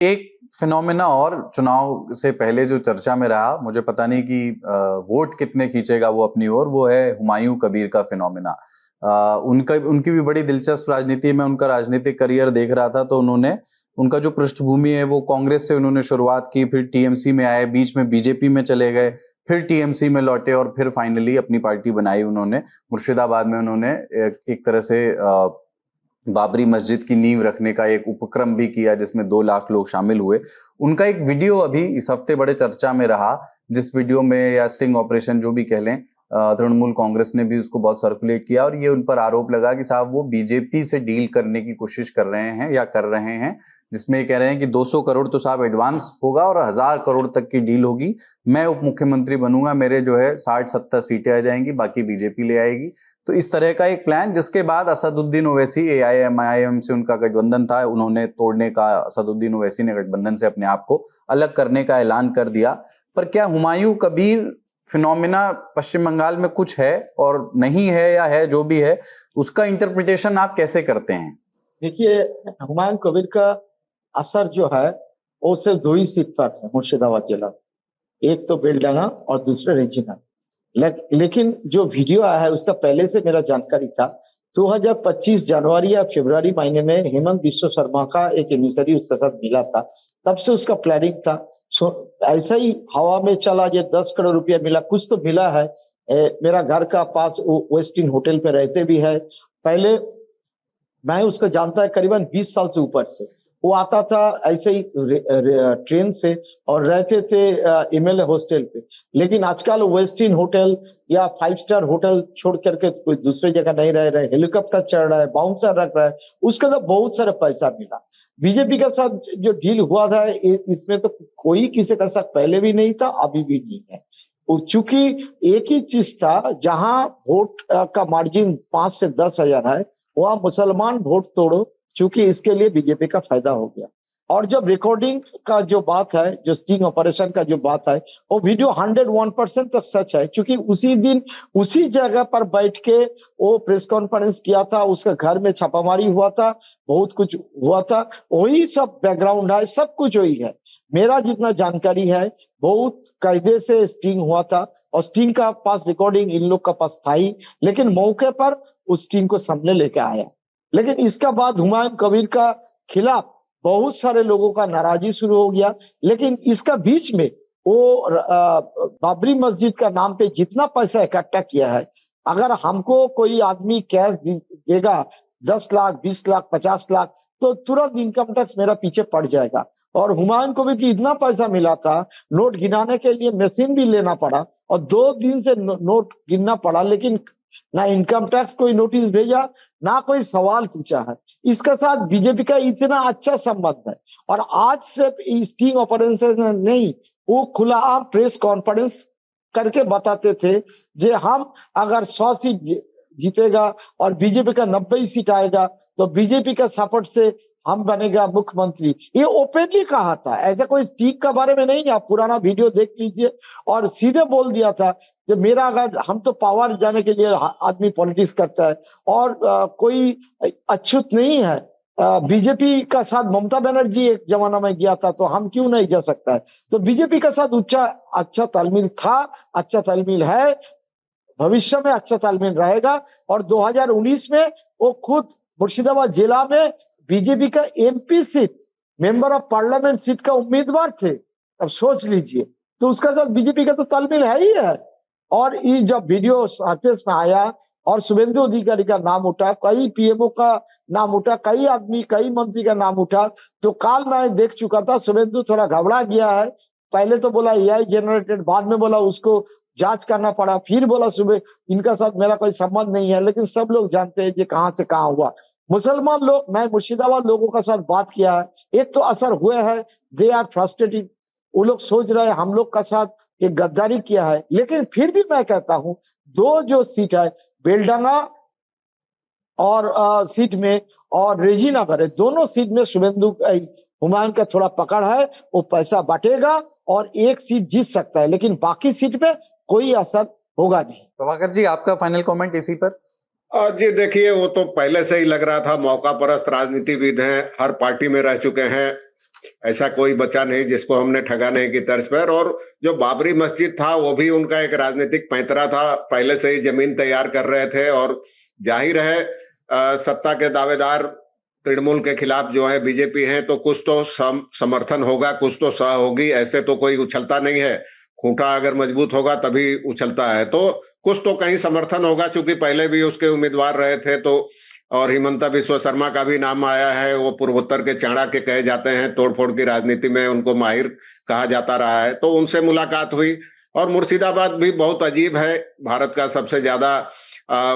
एक फिनोमिना और चुनाव से पहले जो चर्चा में रहा, मुझे पता नहीं कि वोट कितने खींचेगा वो अपनी ओर, वो है हुमायूं कबीर का फिनोमिना। उनकी भी बड़ी दिलचस्प राजनीति में उनका राजनीतिक करियर देख रहा था, तो उन्होंने उनका जो पृष्ठभूमि है वो कांग्रेस से उन्होंने शुरुआत की, फिर टीएमसी में आए, बीच में बीजेपी में चले गए, फिर टीएमसी में लौटे और फिर फाइनली अपनी पार्टी बनाई उन्होंने। मुर्शिदाबाद में उन्होंने एक तरह से बाबरी मस्जिद की नींव रखने का एक उपक्रम भी किया जिसमें 2 लाख लोग शामिल हुए। उनका एक वीडियो अभी इस हफ्ते बड़े चर्चा में रहा, जिस वीडियो में, या स्टिंग ऑपरेशन जो भी कह लें, तृणमूल कांग्रेस ने भी उसको बहुत सर्कुलेट किया और ये उन पर आरोप लगा कि साहब वो बीजेपी से डील करने की कोशिश कर रहे हैं या कर रहे हैं, जिसमें ये कह रहे हैं कि 200 करोड़ तो साहब एडवांस होगा और 1000 करोड़ तक की डील होगी, मैं उप मुख्यमंत्री बनूंगा, मेरे जो है 60-70 सीटें आ जाएंगी, बाकी बीजेपी ले आएगी। तो इस तरह का एक प्लान, जिसके बाद असदुद्दीन ओवैसी, एआईएम से उनका गठबंधन था, उन्होंने तोड़ने का, असदुद्दीन ओवैसी ने गठबंधन से अपने आप को अलग करने का ऐलान कर दिया। पर क्या हुमायूं कबीर फिनोमिना पश्चिम बंगाल में कुछ है और नहीं है, या है जो भी है, उसका इंटरप्रिटेशन आप कैसे करते हैं? देखिए, हुमायूं कबीर का असर जो है वो सिर्फ 2 ही सीट पर है मुर्शिदाबाद जिला, एक तो बेलडांगा और दूसरे रेजिना। लेकिन जो वीडियो आया है उसका पहले से मेरा जानकारी था। 2025 जनवरी या फरवरी महीने में हेमंत बिश्व शर्मा का एक एमिसरी उसके साथ मिला था, तब से उसका प्लानिंग था। ऐसा ही हवा में चला, ये 10 करोड़ रुपया मिला, कुछ तो मिला है। मेरा घर का पास वेस्टिन होटल पे रहते भी है, पहले मैं उसको जानता है करीबन 20 साल से ऊपर से। वो आता था ऐसे ही ट्रेन से और रहते थे एमएलए हॉस्टल पे। लेकिन आजकल वेस्टिन होटल या 5 स्टार होटल छोड़ करके कोई दूसरे जगह नहीं रह रहे, हेलीकॉप्टर चढ़ रहा है, बाउंसर रख रहा है, उसका तो बहुत सारा पैसा मिला। बीजेपी के साथ जो डील हुआ था इसमें तो कोई किसी का साथ पहले भी नहीं था, अभी भी नहीं है। चूंकि एक ही चीज था, जहां वोट का मार्जिन 5 से 10 हजार है, वहां मुसलमान वोट तोड़ो, चूंकि इसके लिए बीजेपी का फायदा हो गया। और जब रिकॉर्डिंग का जो बात है, जो स्टिंग ऑपरेशन का जो बात है, वो वीडियो 101% तक सच है, क्योंकि उसी दिन उसी जगह पर बैठ के वो प्रेस कॉन्फ्रेंस किया था, उसका घर में छापामारी हुआ था, बहुत कुछ हुआ था, वही सब बैकग्राउंड है, सब कुछ वही है। मेरा जितना जानकारी है, बहुत कायदे से स्टिंग हुआ था और स्टिंग का पास रिकॉर्डिंग इन लोग का पास था ही, लेकिन मौके पर उस टीम को सामने लेके आया। लेकिन इसका बाद हुमायूं कबीर का खिलाफ बहुत सारे लोगों का नाराजगी शुरू हो गया। लेकिन इसका बीच में वो बाबरी मस्जिद का नाम पे जितना पैसा इकट्ठा किया है, अगर हमको कोई आदमी कैश देगा 10 लाख, 20 लाख, 50 लाख, तो तुरंत इनकम टैक्स मेरा पीछे पड़ जाएगा। और हुमायूं कबीर की इतना पैसा मिला था, नोट गिनाने के लिए मशीन भी लेना पड़ा और 2 दिन से नोट गिनना पड़ा, लेकिन ना इनकम टैक्स कोई नोटिस भेजा, ना कोई सवाल पूछा है। इसके साथ बीजेपी का इतना अच्छा संबंध है। और आज सिर्फ स्टिंग ऑपरेशन नहीं, वो खुला आम प्रेस कॉन्फ्रेंस करके बताते थे, जे हम अगर 100 सीट जीतेगा और बीजेपी का 90 सीट आएगा तो बीजेपी का सपोर्ट से हम बनेगा मुख्यमंत्री। ये ओपनली कहा था, ऐसा कोई स्टिंग का बारे में नहीं। आप पुराना वीडियो देख लीजिए। और सीधे बोल दिया था कि मेरा, अगर हम तो पावर जाने के लिए आदमी पॉलिटिक्स करता है और कोई अछूत नहीं है। बीजेपी का साथ ममता बनर्जी एक जमाना में गया था, तो हम क्यों नहीं जा सकता है। तो बीजेपी का साथ अच्छा तालमेल था, अच्छा तालमेल है, भविष्य में अच्छा तालमेल रहेगा। और 2019 में वो खुद मुर्शिदाबाद जिला में बीजेपी का MP seat, member of parliament seat का उम्मीदवार थे। अब सोच लीजिए, तो उसका साथ बीजेपी का तो तालमेल है ही है। और ये जब वीडियो सरफेस में आया और शुभेंदु अधिकारी का नाम उठा, कई पीएमओ का नाम उठा, कई आदमी, कई मंत्री का नाम उठा, तो काल मैं देख चुका था। शुभेंदु थोड़ा घबरा गया है, पहले तो बोला एआई जनरेटेड, बाद में बोला उसको जांच करना पड़ा, फिर बोला सुबह इनका साथ मेरा कोई संबंध नहीं है। लेकिन सब लोग जानते हैं कि कहां से कहां हुआ। मुसलमान लोग, मैं मुर्शिदाबाद लोगों का साथ बात किया है, एक तो असर हुए है, दे आर फ्रस्ट्रेटेड। वो लोग सोच रहे हैं हम लोग का साथ एक गद्दारी किया है। लेकिन फिर भी मैं कहता हूं, 2 जो सीट है बेलडांगा और सीट में और रेजीनगर, दोनों सीट में शुभेंदु हुमायूं का थोड़ा पकड़ है, वो पैसा बांटेगा और एक सीट जीत सकता है, लेकिन बाकी सीट पे कोई असर होगा नहीं। प्रभाकर जी, आपका फाइनल कमेंट इसी पर? जी देखिए, वो तो पहले से ही लग रहा था, मौका परस्त राजनीतिविद हैं, हर पार्टी में रह चुके हैं, ऐसा कोई बचा नहीं जिसको हमने ठगा नहीं की तर्ज पर। और जो बाबरी मस्जिद था वो भी उनका एक राजनीतिक पैंतरा था, पहले से ही जमीन तैयार कर रहे थे। और जाहिर है सत्ता के दावेदार तृणमूल के खिलाफ जो है बीजेपी है, तो कुछ तो समर्थन होगा, कुछ तो सह होगी, ऐसे तो कोई उछलता नहीं है। खूंटा अगर मजबूत होगा तभी उछलता है, तो कुछ तो कहीं समर्थन होगा, क्योंकि पहले भी उसके उम्मीदवार रहे थे। तो और हिमंता बिस्वा शर्मा का भी नाम आया है, वो पूर्वोत्तर के चाणक्य कहे जाते हैं, तोड़फोड़ की राजनीति में उनको माहिर कहा जाता रहा है, तो उनसे मुलाकात हुई। और मुर्शिदाबाद भी बहुत अजीब है, भारत का सबसे ज्यादा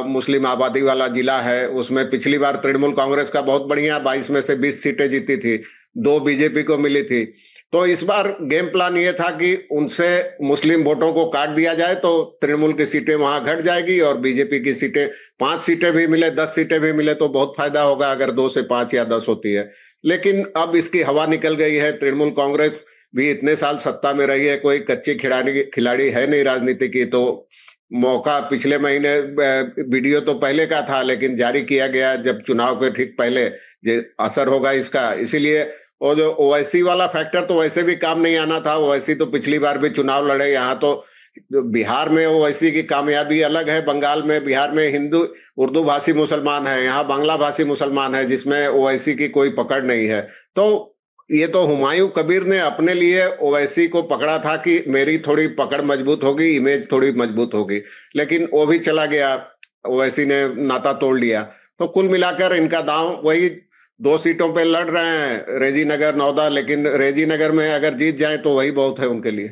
मुस्लिम आबादी वाला जिला है। उसमें पिछली बार तृणमूल कांग्रेस का बहुत बढ़िया 22 में से 20 सीटें जीती थी, 2 बीजेपी को मिली थी। तो इस बार गेम प्लान ये था कि उनसे मुस्लिम वोटों को काट दिया जाए तो तृणमूल की सीटें वहां घट जाएगी, और बीजेपी की सीटें 5 सीटें भी मिले, 10 सीटें भी मिले तो बहुत फायदा होगा अगर 2 से 5 या 10 होती है। लेकिन अब इसकी हवा निकल गई है। तृणमूल कांग्रेस भी इतने साल सत्ता में रही है, कोई कच्ची खिलाड़ी है नहीं राजनीति की। तो मौका पिछले महीने वीडियो तो पहले का था, लेकिन जारी किया गया जब चुनाव के ठीक पहले, ये असर होगा इसका। इसीलिए और जो ओवैसी वाला फैक्टर तो वैसे भी काम नहीं आना था। ओवैसी तो पिछली बार भी चुनाव लड़े, यहाँ तो बिहार में ओवैसी की कामयाबी अलग है। बंगाल में, बिहार में हिंदू उर्दू भाषी मुसलमान है, यहाँ बांग्ला भाषी मुसलमान है, जिसमें ओवैसी की कोई पकड़ नहीं है। तो ये तो हुमायूं कबीर ने अपने लिए ओवैसी को पकड़ा था कि मेरी थोड़ी पकड़ मजबूत होगी, इमेज थोड़ी मजबूत होगी, लेकिन वो भी चला गया, ओवैसी ने नाता तोड़ लिया। तो कुल मिलाकर इनका दांव वही 2 सीटों पे लड़ रहे हैं, रेजी नगर, नौदा। लेकिन रेजी नगर में अगर जीत जाए तो वही बहुत है उनके लिए।